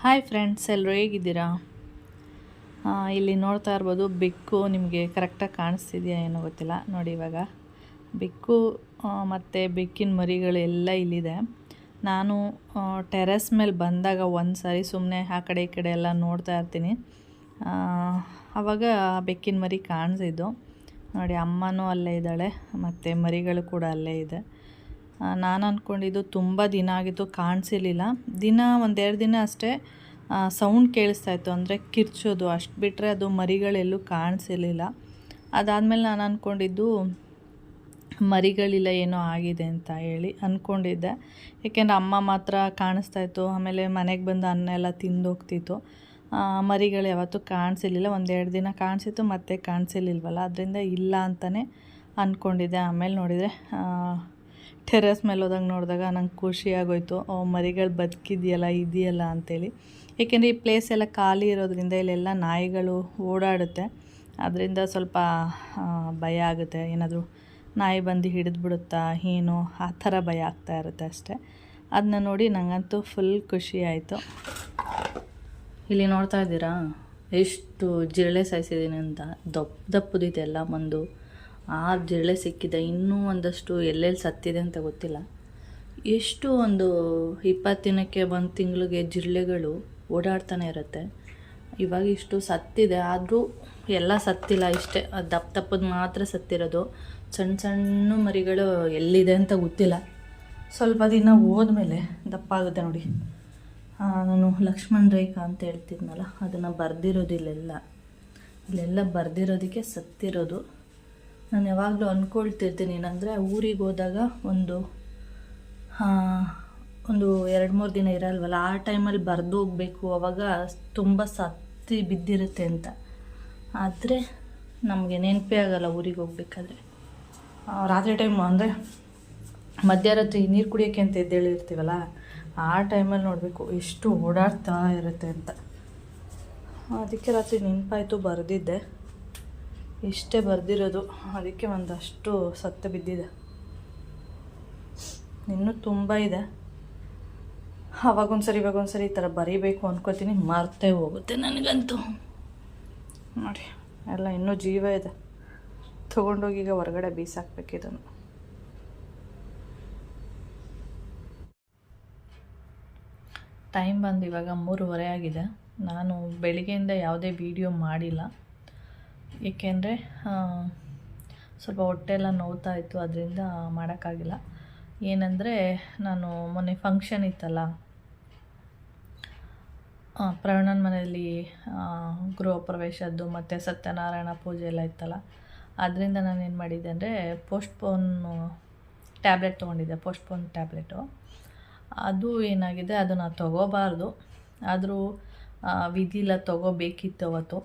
Hi friends, ಎಲ್ಲರೂ ಹೇಗಿದ್ದೀರಾ? ಇಲ್ಲಿ ನೋಡ್ತಾ ಇರ್ಬೋದು, ಬೆಕ್ಕು ನಿಮಗೆ ಕರೆಕ್ಟಾಗಿ ಕಾಣಿಸ್ತಿದೆಯಾ ಏನೋ ಗೊತ್ತಿಲ್ಲ. ನೋಡಿ, ಇವಾಗ ಬೆಕ್ಕು ಮತ್ತು ಬೆಕ್ಕಿನ ಮರಿಗಳು ಎಲ್ಲ ಇಲ್ಲಿದೆ. ನಾನು ಟೆರೆಸ್ ಮೇಲೆ ಬಂದಾಗ ಒಂದು ಸಾರಿ ಸುಮ್ಮನೆ ಆ ಕಡೆ ಈ ಕಡೆ ಎಲ್ಲ ನೋಡ್ತಾ ಇರ್ತೀನಿ. ಆವಾಗ ಬೆಕ್ಕಿನ ಮರಿ ಕಾಣಿಸಿದ್ದು. ನೋಡಿ, ಅಮ್ಮನೂ ಅಲ್ಲೇ ಇದ್ದಾಳೆ ಮತ್ತು ಮರಿಗಳು ಕೂಡ ಅಲ್ಲೇ ಇದೆ. ನಾನು ಅಂದ್ಕೊಂಡಿದ್ದು ತುಂಬ ದಿನ ಆಗಿತ್ತು, ಕಾಣಿಸಿರಲಿಲ್ಲ. ದಿನ ಒಂದೆರಡು ದಿನ ಅಷ್ಟೇ ಸೌಂಡ್ ಕೇಳಿಸ್ತಾಯಿತ್ತು, ಅಂದರೆ ಕಿರ್ಚೋದು, ಅಷ್ಟು ಬಿಟ್ಟರೆ ಅದು ಮರಿಗಳೆಲ್ಲೂ ಕಾಣಿಸಿರಲಿಲ್ಲ. ಅದಾದಮೇಲೆ ನಾನು ಅಂದ್ಕೊಂಡಿದ್ದು ಮರಿಗಳಿಲ್ಲ, ಏನೋ ಆಗಿದೆ ಅಂತ ಹೇಳಿ ಅಂದ್ಕೊಂಡಿದ್ದೆ. ಏಕೆಂದರೆ ಅಮ್ಮ ಮಾತ್ರ ಕಾಣಿಸ್ತಾಯಿತ್ತು, ಆಮೇಲೆ ಮನೆಗೆ ಬಂದು ಅನ್ನ ಎಲ್ಲ ತಿಂದೋಗ್ತಿತ್ತು. ಮರಿಗಳು ಯಾವತ್ತೂ ಕಾಣಿಸಿರಲಿಲ್ಲ. ಒಂದೆರಡು ದಿನ ಕಾಣಿಸಿತ್ತು, ಮತ್ತೆ ಕಾಣಿಸಿರ್ಲಿಲ್ವಲ್ಲ, ಅದರಿಂದ ಇಲ್ಲ ಅಂತಲೇ ಅಂದ್ಕೊಂಡಿದ್ದೆ. ಆಮೇಲೆ ನೋಡಿದರೆ ಟೆರೆಸ್ ಮೇಲೆ ಹೋದಾಗ ನೋಡಿದಾಗ ನಂಗೆ ಖುಷಿಯಾಗೋಯ್ತು, ಮರಿಗಳು ಬದುಕಿದೆಯಲ್ಲ, ಇದೆಯಲ್ಲ ಅಂಥೇಳಿ. ಏಕೆಂದರೆ ಈ ಪ್ಲೇಸ್ ಎಲ್ಲ ಖಾಲಿ ಇರೋದ್ರಿಂದ ಇಲ್ಲೆಲ್ಲ ನಾಯಿಗಳು ಓಡಾಡುತ್ತೆ. ಅದರಿಂದ ಸ್ವಲ್ಪ ಭಯ ಆಗುತ್ತೆ, ಏನಾದರೂ ನಾಯಿ ಬಂದು ಹಿಡಿದ್ಬಿಡುತ್ತಾ ಏನೋ ಆ ಥರ ಭಯ ಆಗ್ತಾ ಇರುತ್ತೆ ಅಷ್ಟೇ. ಅದನ್ನ ನೋಡಿ ನನಗಂತೂ ಫುಲ್ ಖುಷಿ ಆಯಿತು. ಇಲ್ಲಿ ನೋಡ್ತಾ ಇದ್ದೀರಾ ಎಷ್ಟು ಜಿರಳೆ ಸಾಯಿಸಿದ್ದೀನಿ ಅಂತ. ದಪ್ಪದಿದೆ ಎಲ್ಲ ಬಂದು 6 ಜಿರಳೆ ಸಿಕ್ಕಿದೆ. ಇನ್ನೂ ಒಂದಷ್ಟು ಎಲ್ಲೆಲ್ಲಿ ಸತ್ತಿದೆ ಅಂತ ಗೊತ್ತಿಲ್ಲ. ಎಷ್ಟು ಒಂದು 20 ದಿನಕ್ಕೆ 1 ತಿಂಗಳಿಗೆ ಜಿರಳೆಗಳು ಓಡಾಡ್ತಾನೆ ಇರುತ್ತೆ. ಇವಾಗ ಇಷ್ಟು ಸತ್ತಿದೆ, ಆದರೂ ಎಲ್ಲ ಸತ್ತಿಲ್ಲ, ಇಷ್ಟೇ ದಪ್ಪದು ಮಾತ್ರ ಸತ್ತಿರೋದು. ಸಣ್ಣ ಸಣ್ಣ ಮರಿಗಳು ಎಲ್ಲಿದೆ ಅಂತ ಗೊತ್ತಿಲ್ಲ. ಸ್ವಲ್ಪ ದಿನ ಹೋದ್ಮೇಲೆ ದಪ್ಪ ಆಗುತ್ತೆ. ನೋಡಿ, ನಾನು ಲಕ್ಷ್ಮಣ ರೇಖಾ ಅಂತ ಹೇಳ್ತಿದ್ನಲ್ಲ, ಅದನ್ನು ಬರೆದಿರೋದು ಇಲ್ಲೆಲ್ಲ ಬರೆದಿರೋದಕ್ಕೆ ಸತ್ತಿರೋದು. ನಾನು ಯಾವಾಗಲೂ ಅಂದ್ಕೊಳ್ತಿರ್ತೀನಿ, ಏನಂದರೆ ಊರಿಗೆ ಹೋದಾಗ ಒಂದು 2-3 ದಿನ ಇರಲ್ವಲ್ಲ, ಆ ಟೈಮಲ್ಲಿ ಬರೆದು ಹೋಗಬೇಕು, ಆವಾಗ ತುಂಬ ಸತ್ತಿ ಬಿದ್ದಿರುತ್ತೆ ಅಂತ. ಆದರೆ ನಮಗೆ ನೆನಪೇ ಆಗೋಲ್ಲ ಊರಿಗೆ ಹೋಗ್ಬೇಕಾದ್ರೆ. ರಾತ್ರಿ ಟೈಮು ಅಂದರೆ ಮಧ್ಯರಾತ್ರಿ ನೀರು ಕುಡಿಯೋಕ್ಕೆ ಅಂತ ಎದ್ದೇಳಿರ್ತೀವಲ್ಲ, ಆ ಟೈಮಲ್ಲಿ ನೋಡಬೇಕು ಎಷ್ಟು ಓಡಾಡ್ತಾ ಇರುತ್ತೆ ಅಂತ. ಅದಕ್ಕೆ ರಾತ್ರಿ ನೆನಪಾಯಿತು, ಬರೆದಿದ್ದೆ. ಇಷ್ಟೇ ಬರೆದಿರೋದು, ಅದಕ್ಕೆ ಒಂದಷ್ಟು ಸತ್ತು ಬಿದ್ದಿದೆ. ಇನ್ನೂ ತುಂಬ ಇದೆ. ಅವಾಗೊಂದ್ಸರಿ ಇವಾಗೊಂದ್ಸರಿ ಈ ಥರ ಬರೀಬೇಕು ಅಂದ್ಕೋತೀನಿ, ಮರ್ತೇ ಹೋಗುತ್ತೆ ನನಗಂತೂ. ನೋಡಿ, ಎಲ್ಲ ಇನ್ನೂ ಜೀವ ಇದೆ. ತೊಗೊಂಡೋಗಿ ಈಗ ಹೊರಗಡೆ ಬೀಸಾಕ್ಬೇಕಿದನ್ನು. ಟೈಮ್ ಬಂದು ಇವಾಗ 3:30 ಆಗಿದೆ. ನಾನು ಬೆಳಿಗ್ಗೆಯಿಂದ ಯಾವುದೇ ವಿಡಿಯೋ ಮಾಡಿಲ್ಲ, ಏಕೆಂದರೆ ಸ್ವಲ್ಪ ಹೊಟ್ಟೆಲ್ಲ ನೋವ್ತಾ ಇತ್ತು, ಅದರಿಂದ ಮಾಡೋಕ್ಕಾಗಿಲ್ಲ. ಏನಂದರೆ ನಾನು ಮೊನ್ನೆ ಫಂಕ್ಷನ್ ಇತ್ತಲ್ಲ, ಪ್ರವೀಣನ ಮನೆಯಲ್ಲಿ ಗೃಹ ಪ್ರವೇಶದ್ದು ಮತ್ತು ಸತ್ಯನಾರಾಯಣ ಪೂಜೆ ಎಲ್ಲ ಇತ್ತಲ್ಲ, ಅದರಿಂದ ನಾನು ಏನು ಮಾಡಿದ್ದೆ ಅಂದರೆ ಪೋಸ್ಟ್ಪೋನ್ ಟ್ಯಾಬ್ಲೆಟ್ ತೊಗೊಂಡಿದ್ದೆ. ಪೋಸ್ಟ್ಪೋನ್ ಟ್ಯಾಬ್ಲೆಟು ಅದು ಏನಾಗಿದೆ, ಅದನ್ನು ತೊಗೋಬಾರ್ದು, ಆದರೂ ವಿಧಿಲ್ಲ, ತೊಗೋಬೇಕಿತ್ತು ಅವತ್ತು.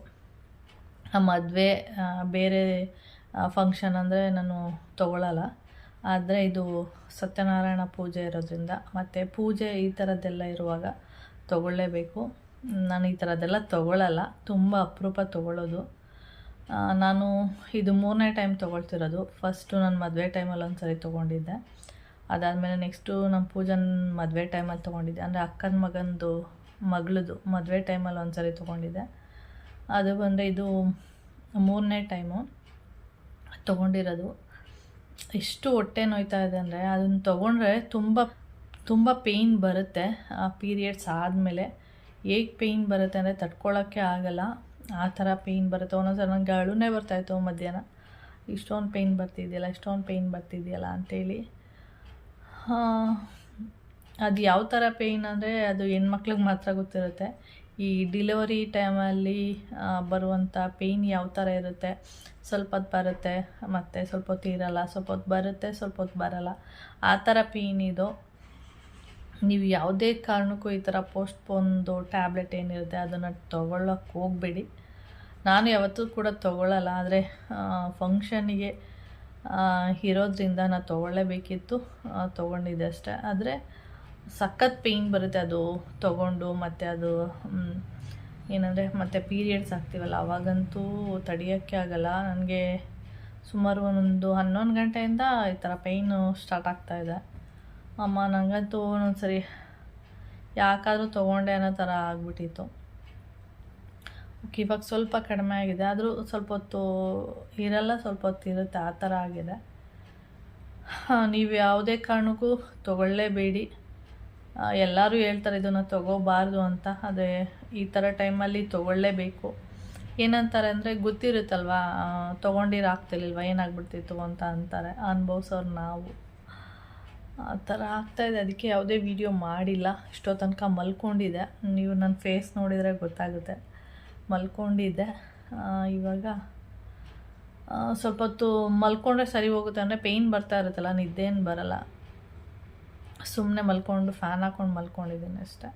ಮದುವೆ ಬೇರೆ ಫಂಕ್ಷನ್ ಅಂದರೆ ನಾನು ತೊಗೊಳ್ಳಲ್ಲ, ಆದರೆ ಇದು ಸತ್ಯನಾರಾಯಣ ಪೂಜೆ ಇರೋದ್ರಿಂದ ಮತ್ತು ಪೂಜೆ ಈ ಥರದ್ದೆಲ್ಲ ಇರುವಾಗ ತೊಗೊಳ್ಳೇಬೇಕು. ನಾನು ಈ ಥರದ್ದೆಲ್ಲ ತೊಗೊಳ್ಳಲ್ಲ, ತುಂಬ ಅಪರೂಪ ತೊಗೊಳ್ಳೋದು. ನಾನು ಇದು 3ನೇ ಟೈಮ್ ತೊಗೊಳ್ತಿರೋದು. ಫಸ್ಟು ನಾನು ಮದುವೆ ಟೈಮಲ್ಲಿ ಒಂದು ಸರಿ ತೊಗೊಂಡಿದ್ದೆ. ಅದಾದಮೇಲೆ ನೆಕ್ಸ್ಟು ನಮ್ಮ ಪೂಜನ್ ಮದುವೆ ಟೈಮಲ್ಲಿ ತೊಗೊಂಡಿದ್ದೆ, ಅಂದರೆ ಅಕ್ಕನ ಮಗಳದು ಮದುವೆ ಟೈಮಲ್ಲಿ ಒಂದು ಸರಿ ತೊಗೊಂಡಿದ್ದೆ. ಅದು ಬಂದರೆ ಇದು 3ನೇ ಟೈಮು ತೊಗೊಂಡಿರೋದು. ಎಷ್ಟು ಹೊಟ್ಟೆ ನೋಯ್ತಾ ಇದೆ ಅಂದರೆ, ಅದನ್ನು ತೊಗೊಂಡ್ರೆ ತುಂಬ ಪೇಯ್ನ್ ಬರುತ್ತೆ. ಆ ಪೀರಿಯಡ್ಸ್ ಆದಮೇಲೆ ಹೇಗೆ ಪೇಯ್ನ್ ಬರುತ್ತೆ ಅಂದರೆ ತಡ್ಕೊಳ್ಳೋಕ್ಕೆ ಆಗಲ್ಲ, ಆ ಥರ ಪೇಯ್ನ್ ಬರುತ್ತೆ. ಒಂದೊಂದ್ಸಲ ನನಗೆ ಅಳುನೇ ಬರ್ತಾಯಿತ್ತು ಮಧ್ಯಾಹ್ನ, ಇಷ್ಟೊಂದು ಪೇಯ್ನ್ ಬರ್ತಿದೆಯಲ್ಲ ಅಂಥೇಳಿ. ಅದು ಯಾವ ಥರ ಪೇಯ್ನ್ ಅಂದರೆ ಅದು ಹೆಣ್ಮಕ್ಳಿಗೆ ಮಾತ್ರ ಗೊತ್ತಿರುತ್ತೆ. ಈ ಡಿಲಿವರಿ ಟೈಮಲ್ಲಿ ಬರುವಂಥ ಪೇಯ್ನ್ ಯಾವ ಥರ ಇರುತ್ತೆ, ಸ್ವಲ್ಪ ಹೊತ್ತು ಬರುತ್ತೆ, ಮತ್ತು ಸ್ವಲ್ಪ ಹೊತ್ತು ಇರಲ್ಲ, ಸ್ವಲ್ಪ ಹೊತ್ತು ಬರುತ್ತೆ, ಸ್ವಲ್ಪ ಹೊತ್ತು ಬರಲ್ಲ, ಆ ಥರ ಪೇಯ್ನ್ ಇದು. ನೀವು ಯಾವುದೇ ಕಾರಣಕ್ಕೂ ಈ ಥರ ಪೋಸ್ಟ್ಪೋನ್ದು ಟ್ಯಾಬ್ಲೆಟ್ ಏನಿರುತ್ತೆ ಅದನ್ನು ತೊಗೊಳ್ಳೋಕ್ಕೆ ಹೋಗಬೇಡಿ. ನಾನು ಯಾವತ್ತೂ ಕೂಡ ತೊಗೊಳ್ಳಲ್ಲ, ಆದರೆ ಫಂಕ್ಷನಿಗೆ ಇರೋದ್ರಿಂದ ನಾನು ತೊಗೊಳ್ಳೇಬೇಕಿತ್ತು, ತೊಗೊಂಡಿದ್ದೆ ಅಷ್ಟೇ. ಆದರೆ ಸಖತ್ ಪೇಯ್ನ್ ಬರುತ್ತೆ ಅದು ತೊಗೊಂಡು. ಮತ್ತು ಅದು ಏನಂದರೆ ಮತ್ತೆ ಪೀರಿಯಡ್ಸ್ ಆಗ್ತೀವಲ್ಲ, ಅವಾಗಂತೂ ತಡೆಯೋಕ್ಕೆ ಆಗಲ್ಲ. ನನಗೆ ಸುಮಾರು ಒಂದು 11 ಗಂಟೆಯಿಂದ ಈ ಥರ ಪೇಯ್ನು ಸ್ಟಾರ್ಟ್ ಆಗ್ತಾಯಿದೆ. ಅಮ್ಮ ನನಗಂತೂ ಒಂದೊಂದು ಸರಿ ಯಾಕಾದರೂ ತೊಗೊಂಡೆ ಅನ್ನೋ ಥರ ಆಗ್ಬಿಟ್ಟಿತ್ತು. ಓಕೆ, ಇವಾಗ ಸ್ವಲ್ಪ ಕಡಿಮೆ ಆಗಿದೆ, ಆದರೂ ಸ್ವಲ್ಪ ಹೊತ್ತು ಇರಲ್ಲ, ಸ್ವಲ್ಪ ಹೊತ್ತು ಇರುತ್ತೆ, ಆ ಥರ ಆಗಿದೆ. ನೀವು ಯಾವುದೇ ಕಾರಣಕ್ಕೂ ತೊಗೊಳ್ಳೇಬೇಡಿ. ಎಲ್ಲರೂ ಹೇಳ್ತಾರೆ ಇದನ್ನು ತೊಗೋಬಾರ್ದು ಅಂತ, ಅದೇ ಈ ಥರ ಟೈಮಲ್ಲಿ ತೊಗೊಳ್ಳೇಬೇಕು. ಏನಂತಾರೆ ಅಂದರೆ ಗೊತ್ತಿರುತ್ತಲ್ವ, ತೊಗೊಂಡಿರಾಗ್ತಿರ್ಲಿಲ್ವ ಏನಾಗ್ಬಿಡ್ತಿತ್ತು ಅಂತ ಅಂತಾರೆ, ಅನುಭವಿಸೋರು ನಾವು. ಆ ಥರ ಆಗ್ತಾಯಿದೆ, ಅದಕ್ಕೆ ಯಾವುದೇ ವಿಡಿಯೋ ಮಾಡಿಲ್ಲ. ಇಷ್ಟೋ ತನಕ ಮಲ್ಕೊಂಡಿದ್ದೆ, ನೀವು ನನ್ನ ಫೇಸ್ ನೋಡಿದರೆ ಗೊತ್ತಾಗುತ್ತೆ, ಮಲ್ಕೊಂಡಿದ್ದೆ. ಇವಾಗ ಸ್ವಲ್ಪ ಹೊತ್ತು ಮಲ್ಕೊಂಡ್ರೆ ಸರಿ ಹೋಗುತ್ತೆ. ಅಂದರೆ ಪೇಯ್ನ್ ಬರ್ತಾ ಇರುತ್ತಲ್ಲ, ನಿದ್ದೇನು ಬರಲ್ಲ. ಸುಮ್ಮನೆ ಮಲ್ಕೊಂಡು ಫ್ಯಾನ್ ಹಾಕ್ಕೊಂಡು ಮಲ್ಕೊಂಡಿದ್ದೀನಿ ಅಷ್ಟೇ.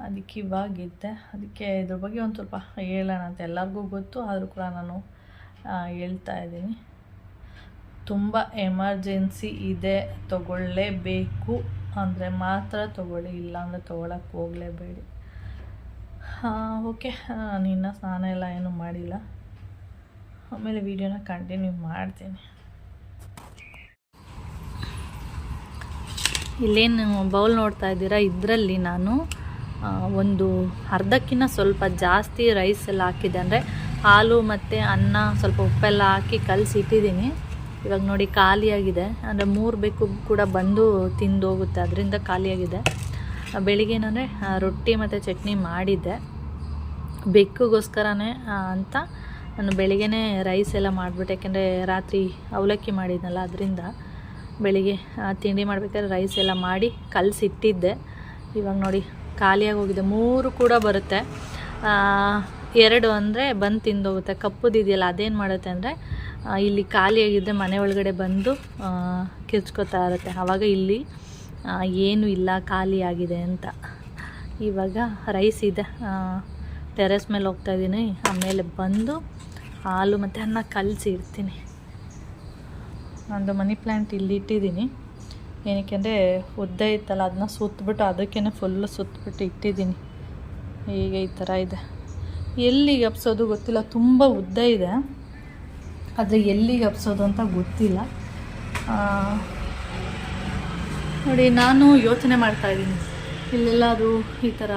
ಅದಕ್ಕೆ ಇವಾಗಿದ್ದೆ, ಅದಕ್ಕೆ ಇದ್ರ ಬಗ್ಗೆ ಒಂದು ಸ್ವಲ್ಪ ಹೇಳೋಣ ಅಂತ. ಎಲ್ಲರಿಗೂ ಗೊತ್ತು, ಆದರೂ ಕೂಡ ನಾನು ಹೇಳ್ತಾ ಇದ್ದೀನಿ. ತುಂಬ ಎಮರ್ಜೆನ್ಸಿ ಇದೆ, ತೊಗೊಳ್ಳೇಬೇಕು ಅಂದರೆ ಮಾತ್ರ ತೊಗೊಳ್ಳಿ, ಇಲ್ಲಾಂದರೆ ತೊಗೊಳಕ್ಕೆ ಹೋಗಲೇಬೇಡಿ. ಓಕೆ, ನಿನ್ನ ಸ್ನಾನ ಎಲ್ಲ ಏನೂ ಮಾಡಿಲ್ಲ, ಆಮೇಲೆ ವಿಡಿಯೋನ ಕಂಟಿನ್ಯೂ ಮಾಡ್ತೀನಿ. ಇಲ್ಲೇನು ಬೌಲ್ ನೋಡ್ತಾ ಇದ್ದೀರಾ, ಇದರಲ್ಲಿ ನಾನು ಒಂದು ಅರ್ಧಕ್ಕಿಂತ ಸ್ವಲ್ಪ ಜಾಸ್ತಿ ರೈಸ್ ಎಲ್ಲ ಹಾಕಿದ್ದೆ. ಅಂದರೆ ಹಾಲು ಮತ್ತು ಅನ್ನ ಸ್ವಲ್ಪ ಉಪ್ಪೆಲ್ಲ ಹಾಕಿ ಕಲಸಿಟ್ಟಿದ್ದೀನಿ. ಇವಾಗ ನೋಡಿ ಖಾಲಿಯಾಗಿದೆ, ಅಂದರೆ 3 ಬೆಕ್ಕು ಕೂಡ ಬಂದು ತಿಂದು ಹೋಗುತ್ತೆ, ಅದರಿಂದ ಖಾಲಿಯಾಗಿದೆ. ಬೆಳಿಗ್ಗೆ ಏನಂದರೆ ರೊಟ್ಟಿ ಮತ್ತು ಚಟ್ನಿ ಮಾಡಿದ್ದೆ, ಬೆಕ್ಕಿಗೋಸ್ಕರನೇ ಅಂತ ನಾನು ಬೆಳಿಗ್ಗೆ ರೈಸ್ ಎಲ್ಲ ಮಾಡಿಬಿಟ್ಟೆ. ಯಾಕೆಂದರೆ ರಾತ್ರಿ ಅವಲಕ್ಕಿ ಮಾಡಿದ್ನಲ್ಲ, ಅದರಿಂದ ಬೆಳಿಗ್ಗೆ ತಿಂಡಿ ಮಾಡಬೇಕಾದ್ರೆ ರೈಸ್ ಎಲ್ಲ ಮಾಡಿ ಕಲಸಿಟ್ಟಿದ್ದೆ. ಇವಾಗ ನೋಡಿ ಖಾಲಿಯಾಗಿ ಹೋಗಿದೆ. 3 ಕೂಡ ಬರುತ್ತೆ, 2 ಅಂದರೆ ಬಂದು ತಿಂದೋಗುತ್ತೆ. ಕಪ್ಪುದಿದೆಯಲ್ಲ ಅದೇನು ಮಾಡುತ್ತೆ ಅಂದರೆ ಇಲ್ಲಿ ಖಾಲಿಯಾಗಿದ್ದರೆ ಮನೆ ಒಳಗಡೆ ಬಂದು ಕಿರ್ಚ್ಕೊತಾ ಇರುತ್ತೆ. ಆವಾಗ ಇಲ್ಲಿ ಏನೂ ಇಲ್ಲ, ಖಾಲಿಯಾಗಿದೆ ಅಂತ. ಇವಾಗ ರೈಸ್ ಇದೆ, ಟೆರೆಸ್ ಮೇಲೆ ಹೋಗ್ತಾಯಿದ್ದೀನಿ, ಆಮೇಲೆ ಬಂದು ಹಾಲು ಮತ್ತು ಅನ್ನ ಕಲಸಿ ಇಡ್ತೀನಿ. ನಂದು ಮನಿ ಪ್ಲ್ಯಾಂಟ್ ಇಲ್ಲಿ ಇಟ್ಟಿದ್ದೀನಿ, ಏನಕ್ಕೆ ಅಂದರೆ ಉದ್ದ ಇತ್ತಲ್ಲ, ಅದನ್ನ ಸುತ್ತಬಿಟ್ಟು ಅದಕ್ಕೇ ಫುಲ್ಲು ಸುತ್ತಬಿಟ್ಟು ಇಟ್ಟಿದ್ದೀನಿ. ಈಗ ಈ ಥರ ಇದೆ. ಎಲ್ಲಿಗೆ ಹಬ್ಸೋದು ಗೊತ್ತಿಲ್ಲ, ತುಂಬ ಉದ್ದ ಇದೆ, ಆದರೆ ಎಲ್ಲಿಗೆ ಹಬ್ಸೋದು ಅಂತ ಗೊತ್ತಿಲ್ಲ. ನೋಡಿ, ನಾನು ಯೋಚನೆ ಮಾಡ್ತಾಯಿದ್ದೀನಿ, ಇಲ್ಲೆಲ್ಲರೂ ಈ ಥರ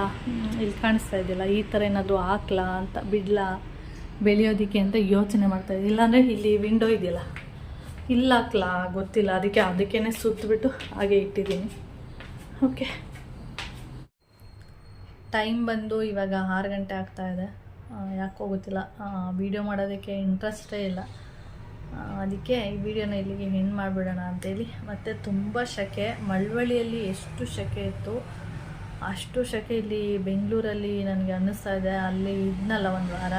ಇಲ್ಲಿ ಕಾಣಿಸ್ತಾ ಇದೆಯಲ್ಲ, ಈ ಥರ ಏನಾದರೂ ಹಾಕ್ಲಾ ಅಂತ, ಬಿಡ್ಲಾ ಬೆಳೆಯೋದಕ್ಕೆ ಅಂತ ಯೋಚನೆ ಮಾಡ್ತಾಯಿದ್ದೀನಿ. ಇಲ್ಲಾಂದರೆ ಇಲ್ಲಿ ವಿಂಡೋ ಇದೆಯಲ್ಲ, ಇಲ್ಲ ಹಾಕ್ಲಾ ಗೊತ್ತಿಲ್ಲ, ಅದಕ್ಕೇ ಸುತ್ತಬಿಟ್ಟು ಹಾಗೆ ಇಟ್ಟಿದ್ದೀನಿ. ಓಕೆ, ಟೈಮ್ ಬಂದು ಇವಾಗ 6 ಗಂಟೆ ಆಗ್ತಾಯಿದೆ. ಯಾಕೋ ಗೊತ್ತಿಲ್ಲ, ವೀಡಿಯೋ ಮಾಡೋದಕ್ಕೆ ಇಂಟ್ರೆಸ್ಟೇ ಇಲ್ಲ. ಅದಕ್ಕೆ ಈ ವಿಡಿಯೋನ ಇಲ್ಲಿಗೆ ಹೆಣ್ಣು ಮಾಡಿಬಿಡೋಣ ಅಂತೇಳಿ. ಮತ್ತು ತುಂಬ ಸೆಕೆ, ಮಳವಳ್ಳಿಯಲ್ಲಿ ಎಷ್ಟು ಸೆಕೆ ಇತ್ತು ಅಷ್ಟು ಸೆಕೆ ಇಲ್ಲಿ ಬೆಂಗಳೂರಲ್ಲಿ ನನಗೆ ಅನ್ನಿಸ್ತಾ ಇದೆ. ಅಲ್ಲಿ ಇದ್ನಲ್ಲ ಒಂದು ವಾರ,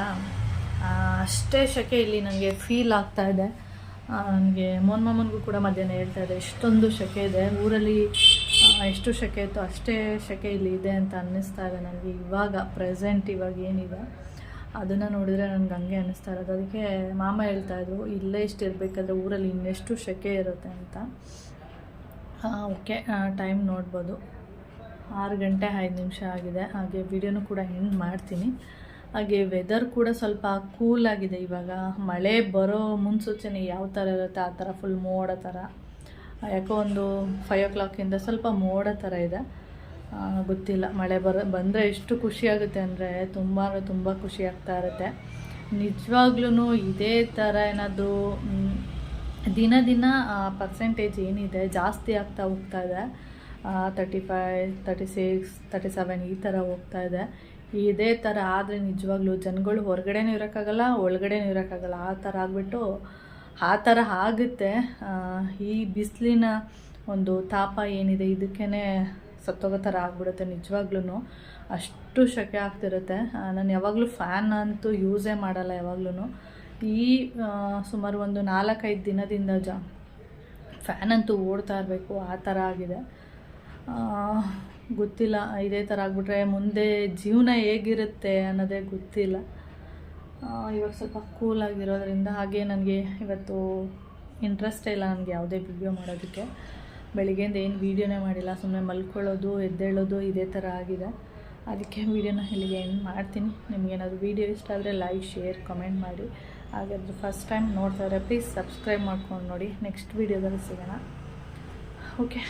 ಅಷ್ಟೇ ಸೆಕೆ ಇಲ್ಲಿ ನನಗೆ ಫೀಲ್ ಆಗ್ತಾಯಿದೆ. ನನಗೆ ಮಾಮನಿಗೂ ಕೂಡ ಮಧ್ಯಾಹ್ನ ಹೇಳ್ತಾಯಿದ್ದೆ, ಎಷ್ಟೊಂದು ಸೆಕೆ ಇದೆ ಊರಲ್ಲಿ, ಎಷ್ಟು ಸೆಕೆ ಇತ್ತು ಅಷ್ಟೇ ಸೆಕೆ ಇಲ್ಲಿ ಇದೆ ಅಂತ ಅನ್ನಿಸ್ತಾ ಇದೆ ನನಗೆ. ಇವಾಗ ಪ್ರೆಸೆಂಟ್ ಇವಾಗ ಏನಿದೆ ಅದನ್ನು ನೋಡಿದರೆ ನನಗೆ ಹಂಗೆ ಅನ್ನಿಸ್ತಾ ಇರೋದು. ಅದಕ್ಕೆ ಮಾಮ ಹೇಳ್ತಾಯಿದ್ರು, ಇಲ್ಲೇ ಇಷ್ಟು ಇರಬೇಕಾದ್ರೆ ಊರಲ್ಲಿ ಇನ್ನೆಷ್ಟು ಸೆಕೆ ಇರುತ್ತೆ ಅಂತ. ಓಕೆ, ಟೈಮ್ ನೋಡ್ಬೋದು, 6 ಗಂಟೆ 5 ನಿಮಿಷ ಆಗಿದೆ. ಹಾಗೆ ವಿಡಿಯೋನು ಕೂಡ ಎಂಡ್ ಮಾಡ್ತೀನಿ. ಹಾಗೆ ವೆದರ್ ಕೂಡ ಸ್ವಲ್ಪ ಕೂಲಾಗಿದೆ. ಇವಾಗ ಮಳೆ ಬರೋ ಮುನ್ಸೂಚನೆ ಯಾವ ಥರ ಇರುತ್ತೆ ಆ ಥರ ಫುಲ್ ಮೋಡ ಥರ. ಯಾಕೋ ಒಂದು 5 o'clock ಸ್ವಲ್ಪ ಮೋಡ ಥರ ಇದೆ. ಗೊತ್ತಿಲ್ಲ, ಮಳೆ ಬಂದರೆ ಎಷ್ಟು ಖುಷಿಯಾಗುತ್ತೆ ಅಂದರೆ ತುಂಬ ಖುಷಿ ಆಗ್ತಾ ಇರುತ್ತೆ. ನಿಜವಾಗ್ಲೂ ಇದೇ ಥರ ಏನಾದರೂ ದಿನ ಪರ್ಸೆಂಟೇಜ್ ಏನಿದೆ ಜಾಸ್ತಿ ಆಗ್ತಾ ಹೋಗ್ತಾ ಇದೆ. 35, 36, 37 ಈ ಥರ ಹೋಗ್ತಾ ಇದೆ. ಇದೇ ಥರ ಆದರೆ ನಿಜವಾಗ್ಲೂ ಜನಗಳು ಹೊರಗಡೆನೂ ಇರೋಕ್ಕಾಗಲ್ಲ, ಒಳಗಡೆನೂ ಇರೋಕ್ಕಾಗಲ್ಲ. ಆ ಥರ ಆಗಿಬಿಟ್ಟು ಆ ಥರ ಆಗುತ್ತೆ. ಈ ಬಿಸಿಲಿನ ಒಂದು ತಾಪ ಏನಿದೆ ಇದಕ್ಕೇ ಸತ್ತೋಗೋ ಥರ ಆಗಿಬಿಡುತ್ತೆ. ನಿಜವಾಗ್ಲೂ ಅಷ್ಟು ಸೆಕೆ ಆಗ್ತಿರುತ್ತೆ. ನಾನು ಯಾವಾಗಲೂ ಫ್ಯಾನ್ ಅಂತೂ ಯೂಸೇ ಮಾಡಲ್ಲ ಯಾವಾಗ್ಲೂ. ಈ ಸುಮಾರು ಒಂದು 4-5 ದಿನದಿಂದ ಫ್ಯಾನ್ ಅಂತೂ ಓಡ್ತಾ ಇರಬೇಕು, ಆ ಥರ ಆಗಿದೆ. ಗೊತ್ತಿಲ್ಲ, ಇದೇ ಥರ ಆಗಿಬಿಟ್ರೆ ಮುಂದೆ ಜೀವನ ಹೇಗಿರುತ್ತೆ ಅನ್ನೋದೇ ಗೊತ್ತಿಲ್ಲ. ಇವಾಗ ಸ್ವಲ್ಪ ಕೂಲಾಗಿರೋದ್ರಿಂದ, ಹಾಗೆ ನನಗೆ ಇವತ್ತು ಇಂಟ್ರೆಸ್ಟೇ ಇಲ್ಲ ನನಗೆ ಯಾವುದೇ ವಿಡಿಯೋ ಮಾಡೋದಕ್ಕೆ. ಬೆಳಿಗ್ಗೆಯಿಂದ ಏನು ವೀಡಿಯೋನೇ ಮಾಡಿಲ್ಲ, ಸುಮ್ಮನೆ ಮಲ್ಕೊಳ್ಳೋದು ಎದ್ದೇಳೋದು ಇದೇ ಥರ ಆಗಿದೆ. ಅದಕ್ಕೆ ವೀಡಿಯೋನ ಇಲ್ಲಿಗೆ ಎಂಡ್ ಮಾಡ್ತೀನಿ. ನಿಮಗೇನಾದರೂ ವೀಡಿಯೋ ಇಷ್ಟ ಆದರೆ ಲೈಕ್, ಶೇರ್, ಕಮೆಂಟ್ ಮಾಡಿ. ಹಾಗಾದರೆ ಫಸ್ಟ್ ಟೈಮ್ ನೋಡ್ತಾರೆ ಪ್ಲೀಸ್ ಸಬ್ಸ್ಕ್ರೈಬ್ ಮಾಡ್ಕೊಂಡು ನೋಡಿ. ನೆಕ್ಸ್ಟ್ ವೀಡಿಯೋದಲ್ಲಿ ಸಿಗೋಣ. ಓಕೆ.